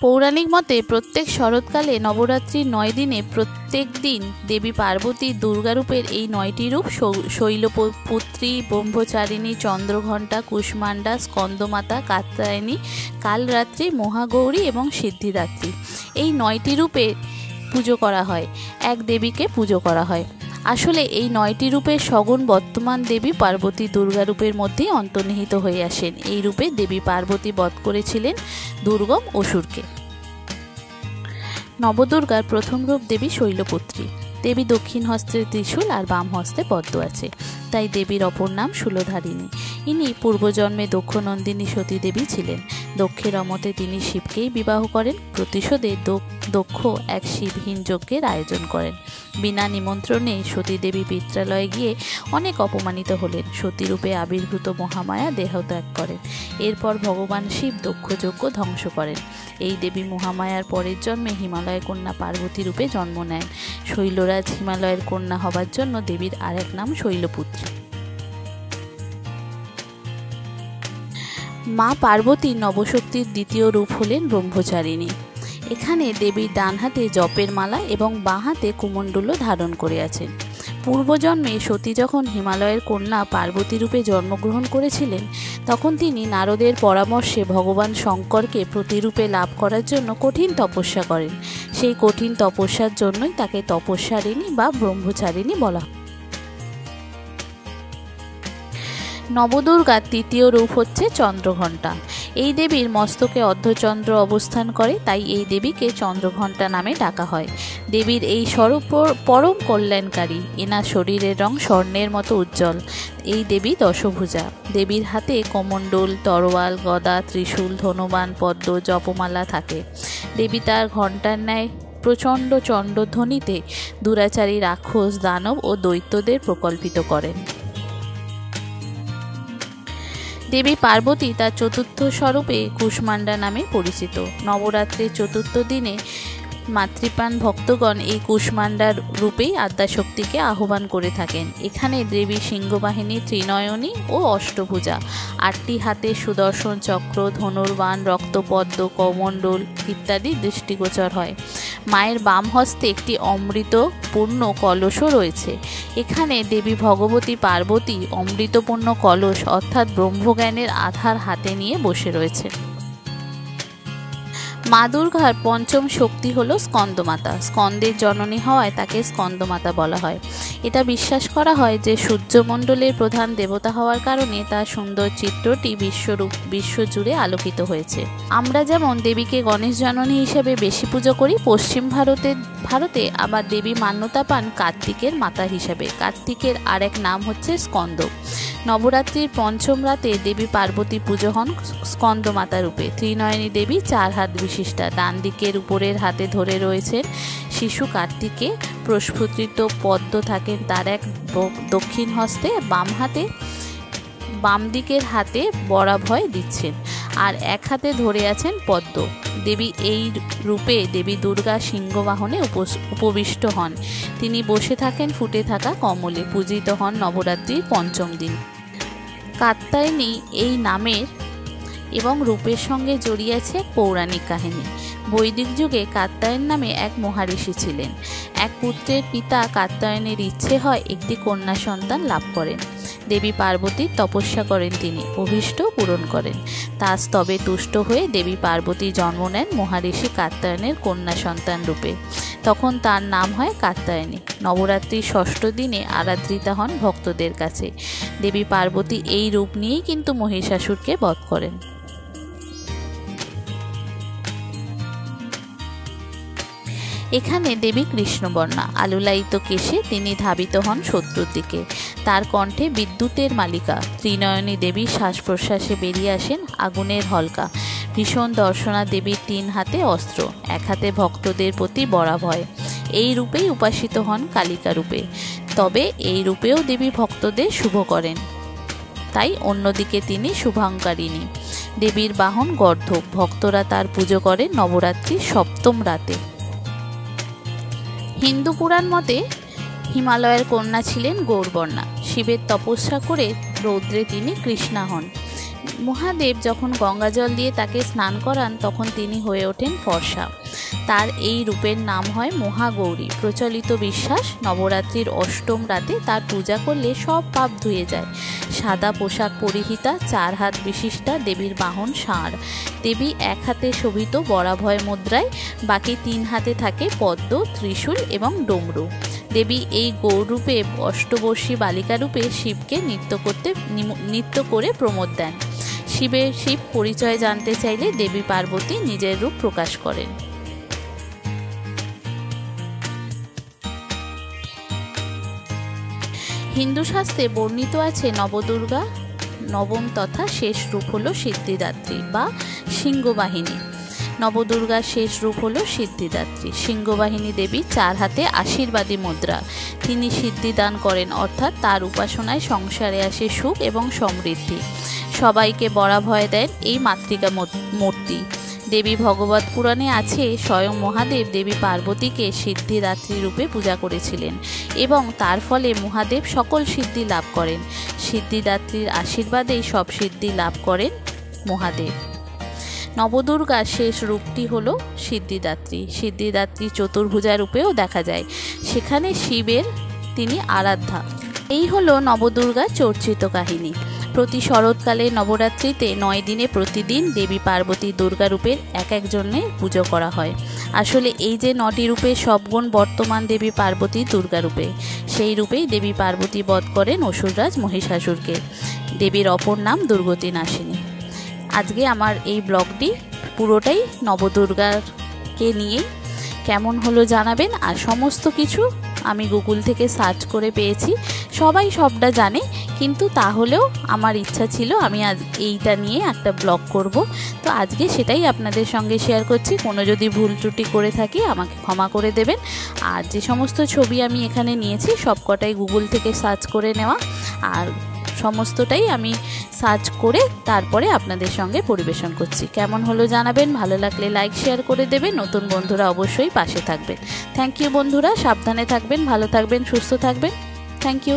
পৌরাণিক মতে প্রত্যেক শরৎকালে নবরাত্রির 9 দিনে প্রত্যেক দিন দেবী পার্বতীর দুর্গারূপের এই 9টি রূপ শৈলপুত্রী, ব্রহ্মচারিণী, চন্দ্রঘণ্টা, কুষ্মাণ্ডা, স্কন্দমাতা, কাত্যায়নী, কালরাত্রি, মহাগৌরী এবং সিদ্ধিদাত্রী এই 9টি রূপে পুজো করা হয়। এক দেবীকে পুজো করা হয়। আসলে এই 9টি রূপের সগুণ বর্তমান দেবী পার্বতী দুর্গা রূপের মধ্যেই অন্তর্নিহিত হয়ে আসেন। এই রূপে দেবী পার্বতী বধ করেছিলেন দুর্গম অসুরকে। নবদুর্গার প্রথম রূপ দেবী শৈলপুত্রী। দেবী দক্ষিণ হস্তে ত্রিশূল আর বাম হস্তে পদ্ম আছে, তাই দেবীর অপর নাম শূলধারিণী। ইনি পূর্বজন্মে দক্ষ নন্দিনী সতী দেবী ছিলেন। দক্ষের অমতে তিনি শিবকেই বিবাহ করেন। প্রতিশোধে দক্ষ এক শিবহীন যজ্ঞের আয়োজন করেন। বিনা নিমন্ত্রণে সতী দেবী পিত্রালয়ে গিয়ে অনেক অপমানিত হলেন। সতীরূপে আবির্ভূত মহামায়া দেহত্যাগ করেন। এরপর ভগবান শিব দক্ষ যজ্ঞ ধ্বংস করেন। এই দেবী মহামায়ার পরের জন্মে হিমালয়ের কন্যা পার্বতী রূপে জন্ম নেন। শৈলরাজ হিমালয়ের কন্যা হবার জন্য দেবীর আরেক নাম শৈলপুত্রী। মা পার্বতীর নবশক্তির দ্বিতীয় রূপ হলেন ব্রহ্মচারিণী। এখানে দেবীর ডান হাতে জপের মালা এবং বাঁ হাতে কুমণ্ডল ধারণ করে আছেন। পূর্বজন্মে সতী যখন হিমালয়ের কন্যা পার্বতী রূপে জন্মগ্রহণ করেছিলেন, তখন তিনি নারদের পরামর্শে ভগবান শঙ্করকে প্রতিরূপে লাভ করার জন্য কঠিন তপস্যা করেন। সেই কঠিন তপস্যার জন্যই তাকে তপস্যারিণী বা ব্রহ্মচারিণী বলা হয়। নবদুর্গার তৃতীয় রূপ হচ্ছে চন্দ্রঘণ্টা। এই দেবীর মস্তকে অর্ধচন্দ্র অবস্থান করে, তাই এই দেবীকে চন্দ্রঘণ্টা নামে ডাকা হয়। দেবীর এই স্বরূপ পরম কল্যাণকারী। এনার শরীরের রং স্বর্ণের মতো উজ্জ্বল। এই দেবী দশভুজা। দেবীর হাতে কমণ্ডল, তরোয়াল, গদা, ত্রিশূল, ধনুবান, পদ্ম, জপমালা থাকে। দেবী তার ঘণ্টার ন্যায় প্রচণ্ড চণ্ডধ্বনিতে দুরাচারী রাক্ষস, দানব ও দৈত্যদের প্রকল্পিত করেন। দেবী পার্বতী তার চতুর্থ স্বরূপে কুষ্মাণ্ডা নামে পরিচিত। নবরাত্রির চতুর্থ দিনে মাতৃপ্রাণ ভক্তগণ এই কুষ্মাণ্ডার রূপেই আদ্যাশক্তিকে আহ্বান করে থাকেন। এখানে দেবী সিংহবাহিনী, ত্রিনয়নী ও অষ্টভুজা। 8টি হাতে সুদর্শন চক্র, ধনুর্বাণ, রক্তপদ্ম, কমণ্ডল ইত্যাদি দৃষ্টিগোচর হয়। মায়ের বাম হস্তে একটি অমৃতপূর্ণ কলসও রয়েছে। এখানে দেবী ভগবতী পার্বতী অমৃতপূর্ণ কলস অর্থাৎ ব্রহ্মজ্ঞানের আধার হাতে নিয়ে বসে রয়েছে। মা দুর্গার পঞ্চম শক্তি হলো স্কন্দমাতা। স্কন্দের জননী হওয়ায় তাকে স্কন্দমাতা বলা হয়। এটা বিশ্বাস করা হয় যে সূর্যমণ্ডলের প্রধান দেবতা হওয়ার কারণে তার সুন্দর চিত্রটি বিশ্বজুড়ে আলোকিত হয়েছে। আমরা যেমন দেবীকে গণেশ জননী হিসেবে বেশি পুজো করি, পশ্চিম ভারতে আবার দেবী মান্যতা পান কার্তিকের মাতা হিসেবে। কার্তিকের আরেক নাম হচ্ছে স্কন্দ। নবরাত্রির পঞ্চম রাতে দেবী পার্বতী পুজো হন স্কন্দমাতা রূপে। ত্রিনয়নী দেবী 4 হাত বিশিষ্টা। ডান দিকের উপরের হাতে ধরে রয়েছেন শিশু কার্তিকে। প্রস্ফুটিত পদ্ম থাকেন তার এক দক্ষিণ হস্তে। বাম দিকের হাতে বরাভয় দিচ্ছেন আর এক হাতে ধরে আছেন পদ্ম। দেবী এই রূপে দেবী দুর্গা সিংহবাহনে উপবিষ্ট হন। তিনি বসে থাকেন ফুটে থাকা কমলে। পূজিত হন নবরাত্রির পঞ্চম দিন। কাত্যায়নী এই নামের এবং রূপের সঙ্গে জড়িয়ে আছে এক পৌরাণিক কাহিনী। বৈদিক যুগে কাত্যায়ন নামে এক মহারিষি ছিলেন। এক পুত্রের পিতা কাত্যায়নের ইচ্ছে হয় একটি কন্যা সন্তান লাভ করেন। দেবী পার্বতীর তপস্যা করেন তিনি, অভীষ্ট পূরণ করেন। তার স্তবে তুষ্ট হয়ে দেবী পার্বতী জন্ম নেন মহারিষি কাত্যায়নের কন্যা সন্তান রূপে। তখন তার নাম হয় কাত্যায়নী। নবরাত্রির 6ষ্ঠ দিনে আরাধৃতা হন ভক্তদের কাছে। দেবী পার্বতী এই রূপ নিয়েই কিন্তু মহিষাসুরকে বধ করেন। এখানে দেবী কৃষ্ণবর্ণা। আলুলায়িত কেশে তিনি ধাবিত হন শত্রুর দিকে। তার কণ্ঠে বিদ্যুতের মালিকা। ত্রিনয়নী দেবী শ্বাস প্রশ্বাসে বেরিয়ে আসেন আগুনের হলকা। ভীষণ দর্শনা দেবীর 3 হাতে অস্ত্র, এক হাতে ভক্তদের প্রতি বরাভয়। এই রূপেই উপাসিত হন কালিকা রূপে। তবে এই রূপেও দেবী ভক্তদের শুভ করেন, তাই অন্যদিকে তিনি শুভাঙ্কারিণী। দেবীর বাহন গর্ধব। ভক্তরা তার পুজো করেন নবরাত্রির 7ম রাতে। হিন্দু পুরাণ মতে হিমালয়ের কন্যা ছিলেন গৌরবর্ণা। শিবের তপস্যা করে রৌদ্রে তিনি কৃষ্ণা হন। মহাদেব যখন গঙ্গা জল দিয়ে তাকে স্নান করান তখন তিনি হয়ে ওঠেন ফর্সা। তার এই রূপের নাম হয় মহাগৌরী। প্রচলিত বিশ্বাস, নবরাত্রির অষ্টম রাতে তার পূজা করলে সব পাপ ধুয়ে যায়। সাদা পোশাক পরিহিতা, 4 হাত বিশিষ্টা, দেবীর বাহন ষাঁড়। দেবী এক হাতে শোভিত বরাভয় মুদ্রায়, বাকি 3 হাতে থাকে পদ্ম, ত্রিশূল এবং ডমরু। দেবী এই গৌরূপে অষ্টবর্ষী বালিকা রূপে শিবকে নৃত্য করে প্রমোদ দেন। শিব পরিচয় জানতে চাইলে দেবী পার্বতী নিজের রূপ প্রকাশ করেন। হিন্দু শাস্ত্রে বর্ণিত আছে নবদুর্গা নবম তথা শেষ রূপ হলো সিদ্ধিদাত্রী বা সিংহবাহিনী। নবদুর্গার শেষ রূপ হলো সিদ্ধিদাত্রী। সিংহবাহিনী দেবী 4 হাতে আশীর্বাদী মুদ্রা। তিনি সিদ্ধিদান করেন, অর্থাৎ তার উপাসনায় সংসারে আসে সুখ এবং সমৃদ্ধি। সবাইকে বরাভয় দেন এই মাতৃকা মূর্তি। দেবী ভগবত পুরাণে আছে স্বয়ং মহাদেব দেবী পার্বতীকে সিদ্ধিদাত্রী রূপে পূজা করেছিলেন এবং তার ফলে মহাদেব সকল সিদ্ধি লাভ করেন। সিদ্ধিদাত্রীর আশীর্বাদেই সব সিদ্ধি লাভ করেন মহাদেব। নবদুর্গার শেষ রূপটি হল সিদ্ধিদাত্রী। সিদ্ধিদাত্রী চতুর্ভুজা রূপেও দেখা যায়, সেখানে শিবের তিনি আরাধ্যা। এই হলো নবদুর্গার চর্চিত কাহিনী। প্রতি শরৎকালে নবরাত্রিতে 9 দিনে প্রতিদিন দেবী পার্বতী দুর্গা রূপের এক একজনের পুজো করা হয়। আসলে এই যে 9টি রূপে সব গুণ বর্তমান দেবী পার্বতী দুর্গা রূপে, সেই রূপেই দেবী পার্বতী বধ করেন অসুররাজ মহিষাসুরকে। দেবীর অপর নাম দুর্গতি নাশিনী। আজকে আমার এই ব্লগটি পুরোটাই নবদুর্গাকে নিয়েই। কেমন হলো জানাবেন। আর সমস্ত কিছু আমি গুগল থেকে সার্চ করে পেয়েছি। সবাই সবটা জানে, কিন্তু তাহলেও আমার ইচ্ছা ছিল আমি আজ এইটা নিয়ে একটা ব্লগ করব। তো আজকে সেটাই আপনাদের সঙ্গে শেয়ার করছি। কোনো যদি ভুল ত্রুটি করে থাকি আমাকে ক্ষমা করে দেবেন। আর যে সমস্ত ছবি আমি এখানে নিয়েছি সবকটাই গুগল থেকে সার্চ করে নেওয়া, আর সমস্তটাই আমি সার্চ করে তারপরে আপনাদের সঙ্গে পরিবেশন করছি। কেমন হলো জানাবেন। ভালো লাগলে লাইক শেয়ার করে দেবেন। নতুন বন্ধুরা অবশ্যই পাশে থাকবেন। থ্যাংক ইউ বন্ধুরা। সাবধানে থাকবেন, ভালো থাকবেন, সুস্থ থাকবেন। Thank you.